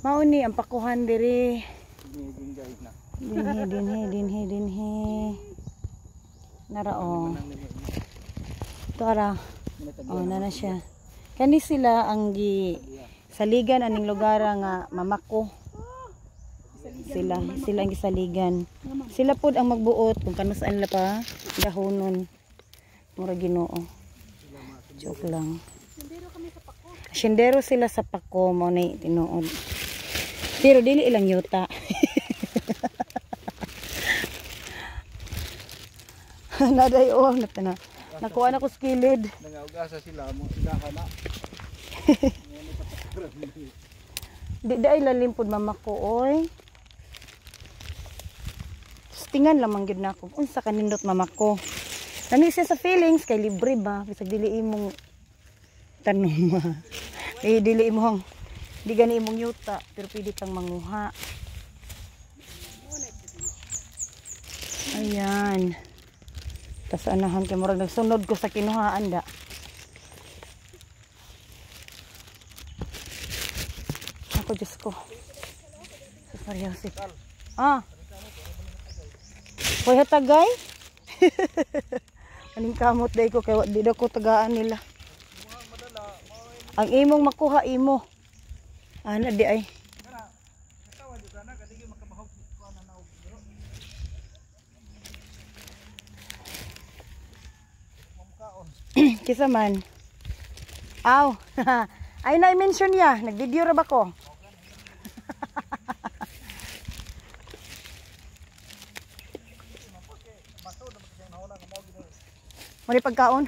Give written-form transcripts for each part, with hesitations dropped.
Mao ni ang pakuhan diri. Dinhi. Nara oh. Tara. Oh, na siya. Kani sila ang saligan aning lugar nga mamako. Sila ang gisaligan. Sila pud ang magbuot kung kanus-an la pa dahonon. Mura Ginoo. Joke lang. Sindero sila sa pako mo ni tinuod. Pero dili ilang yuta. Naday oh natana. Nakuha na ko skilid. Nangauga sila mo ilahan na. Di ay lalim pud mamako oy. Tingan lamang gyud nako unsa kanindot mamako. Nani siya sa feelings kay libre ba bisag dili imong tanong. Dili imong di gani imong yuta pero pwede kang manguha. Ayan. Tas anahan kay murag nagsunod ko sa kinuhaan da. Ako Diyos ko. Seryoso. Ah. Hoy hatagay. Aning kamot day ko kay di daw ko tagaan nila. Ang imong makuha imo. Ana di ay. Kisa man. Aw. Ay na-mention niya, nag-video ra ba ko? Mali pagkaon.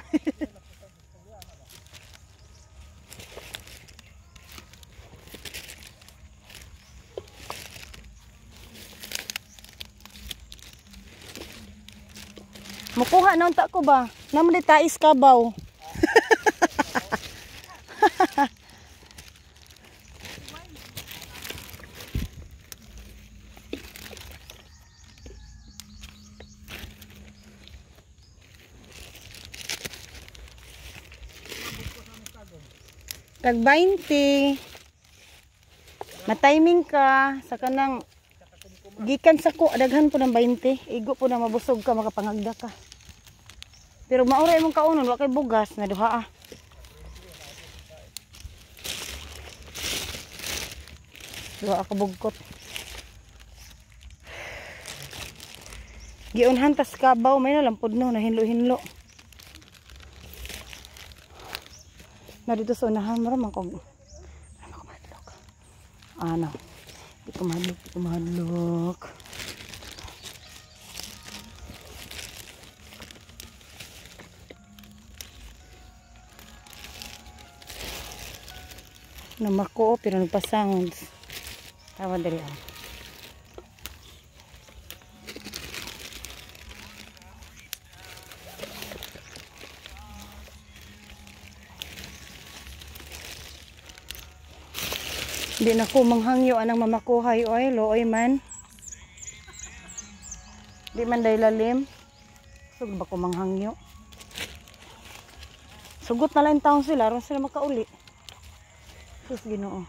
Mukuha na unta ko ba? Naman di tais kabaw. Tag 20. Matiming ka sa kanang gikan sa ko daghan po ng 20. Igo po na mabusog ka makapangagda ka. Pero maura imong kaunon wa kay bugas na duha ah. Duha ako bugkot. Giunhan tas kabaw may nalampod no na hinlo-hinlo. Na dito sa unahan mo man kog madlok. Ano? Di ko madlok. Namako pero nagpasang. Tawa diri ah. Di na ko manghangyo anang mamakuhay oy, looy man. Di man day lalim. Sug ba ko manghangyo? Sugot na lang taon sila, aron sila makauli. Sus Ginoo.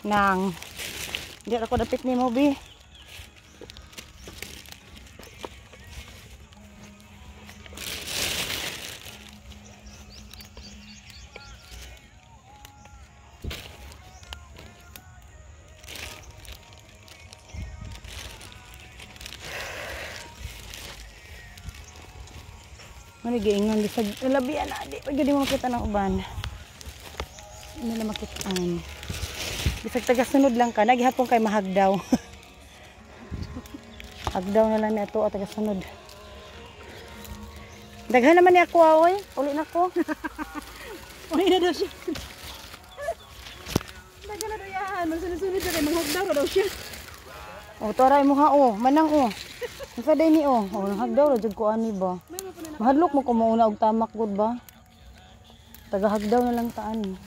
Nang di ako dapit ni mo bi. Ano giingon bisag labian na di pag di mo makita ng uban. Ano na makitaan. Bisag taga-sunod lang ka, naghapon kay mahagdaw. Hagdaw na lang ni ato at taga-sunod. Daghan naman ni ako oy, uli na ko. Uli na daw siya. Daghan na daw yan, magsunod-sunod siya kay manghagdaw na daw siya. O, taray mo ha o, manang o. Nasa day ni o, hagdaw na dyan ko ani ba. Mahadlok mo kung mauna og tamak good ba. Taga-hagdaw na lang taan.